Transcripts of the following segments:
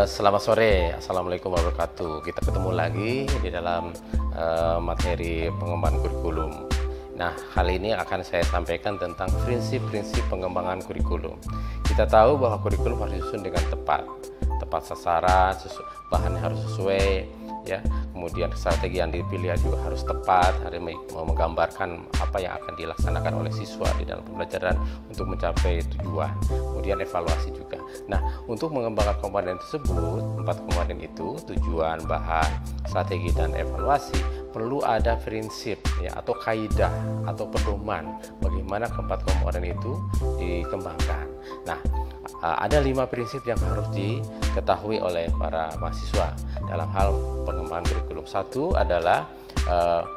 Selamat sore, Assalamualaikum warahmatullahi wabarakatuh. Kita ketemu lagi di dalam materi pengembangan kurikulum. Nah, kali ini akan saya sampaikan tentang prinsip-prinsip pengembangan kurikulum. Kita tahu bahwa kurikulum harus disusun dengan tepat sasaran, bahannya harus sesuai, ya. Kemudian strategi yang dipilih juga harus tepat, harus menggambarkan apa yang akan dilaksanakan oleh siswa di dalam pembelajaran untuk mencapai tujuan. Kemudian evaluasi juga. Nah, untuk mengembangkan komponen tersebut, 4 komponen itu, tujuan, bahan, strategi, dan evaluasi, perlu ada prinsip, ya, atau kaidah atau pedoman bagaimana keempat komponen itu dikembangkan. Nah, ada 5 prinsip yang harus diketahui oleh para mahasiswa dalam hal pengembangan kurikulum. Satu adalah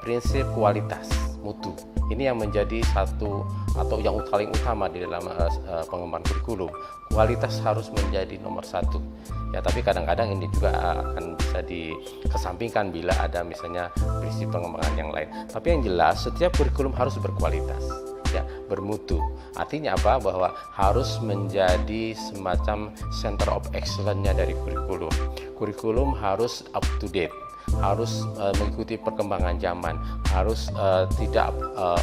prinsip kualitas mutu. Ini yang menjadi satu atau yang paling utama di dalam pengembangan kurikulum. Kualitas harus menjadi nomor satu. Ya, tapi kadang-kadang ini juga akan bisa dikesampingkan bila ada misalnya prinsip pengembangan yang lain. Tapi yang jelas setiap kurikulum harus berkualitas, ya, bermutu. Artinya apa? Bahwa harus menjadi semacam center of excellence-nya dari kurikulum. Kurikulum harus up to date, harus mengikuti perkembangan zaman, harus tidak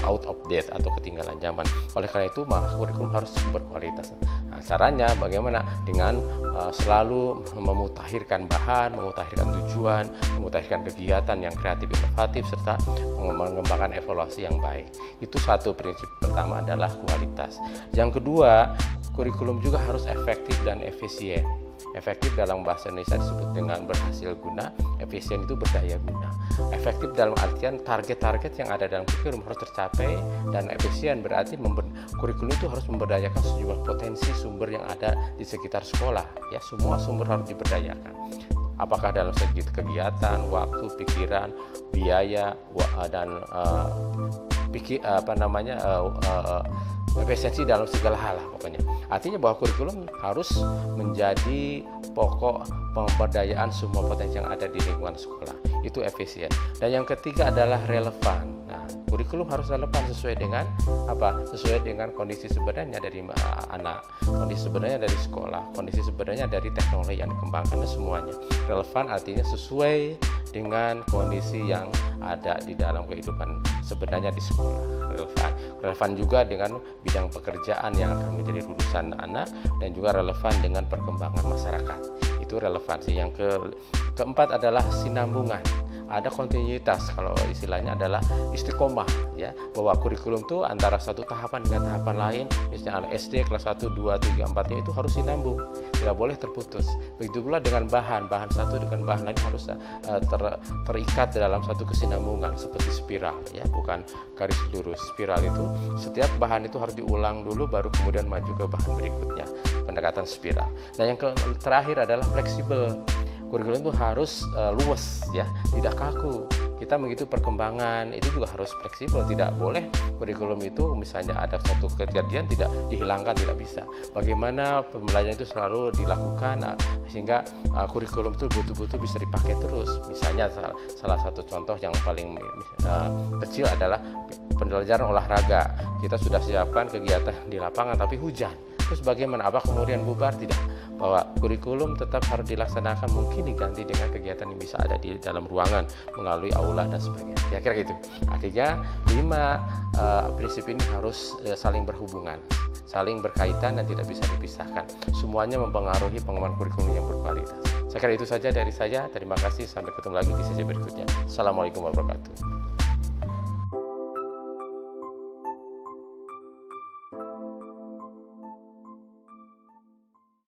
out of date atau ketinggalan zaman. Oleh karena itu, maka kurikulum harus berkualitas. Nah, caranya bagaimana? Dengan selalu memutakhirkan bahan, memutakhirkan tujuan, memutakhirkan kegiatan yang kreatif, inovatif, serta mengembangkan evaluasi yang baik. Itu satu prinsip pertama adalah kualitas. Yang kedua, kurikulum juga harus efektif dan efisien. Efektif dalam bahasa Indonesia disebut dengan berhasil guna, efisien itu berdaya guna. Efektif dalam artian target-target yang ada dalam kurikulum harus tercapai, dan efisien berarti kurikulum itu harus memberdayakan sejumlah potensi sumber yang ada di sekitar sekolah. Ya, semua sumber harus diberdayakan. Apakah dalam segi kegiatan, waktu, pikiran, biaya, dan efisiensi dalam segala hal pokoknya. Artinya bahwa kurikulum harus menjadi pokok pemberdayaan semua potensi yang ada di lingkungan sekolah. Itu efisien. Dan yang ketiga adalah relevan. Nah, kurikulum harus relevan sesuai dengan apa? Sesuai dengan kondisi sebenarnya dari anak, kondisi sebenarnya dari sekolah, kondisi sebenarnya dari teknologi yang dikembangkan, dan semuanya. Relevan artinya sesuai dengan kondisi yang ada di dalam kehidupan sebenarnya di sekolah. Relevan juga dengan bidang pekerjaan yang akan menjadi lulusan anak, dan juga relevan dengan perkembangan masyarakat. Itu relevansi. Yang keempat adalah sinambungan. Ada kontinuitas, kalau istilahnya adalah istiqomah, ya, bahwa kurikulum itu antara satu tahapan dengan tahapan lain, misalnya SD kelas 1, 2, 3, 4-nya itu harus sinambung, tidak boleh terputus. Begitu pula dengan bahan satu dengan bahan lain harus terikat dalam satu kesinambungan seperti spiral, ya, bukan garis lurus. Spiral itu setiap bahan itu harus diulang dulu baru kemudian maju ke bahan berikutnya, pendekatan spiral. Dan yang terakhir adalah fleksibel. Kurikulum itu harus luas, ya, tidak kaku. Kita mengikuti perkembangan itu juga harus fleksibel. Tidak boleh kurikulum itu misalnya ada satu kejadian tidak dihilangkan, tidak bisa. Bagaimana pembelajaran itu selalu dilakukan sehingga kurikulum itu betul-betul bisa dipakai terus. Misalnya salah satu contoh yang paling kecil adalah pembelajaran olahraga. Kita sudah siapkan kegiatan di lapangan tapi hujan. Terus bagaimana? Apa kemudian bubar? Tidak. Bahwa kurikulum tetap harus dilaksanakan, mungkin diganti dengan kegiatan yang bisa ada di dalam ruangan melalui aula dan sebagainya. Kira-kira gitu. Artinya 5 prinsip ini harus saling berhubungan, saling berkaitan, dan tidak bisa dipisahkan. Semuanya mempengaruhi pengembangan kurikulum yang berkualitas. Saya kira itu saja dari saya. Terima kasih. Sampai ketemu lagi di sesi berikutnya. Assalamualaikum warahmatullahi wabarakatuh.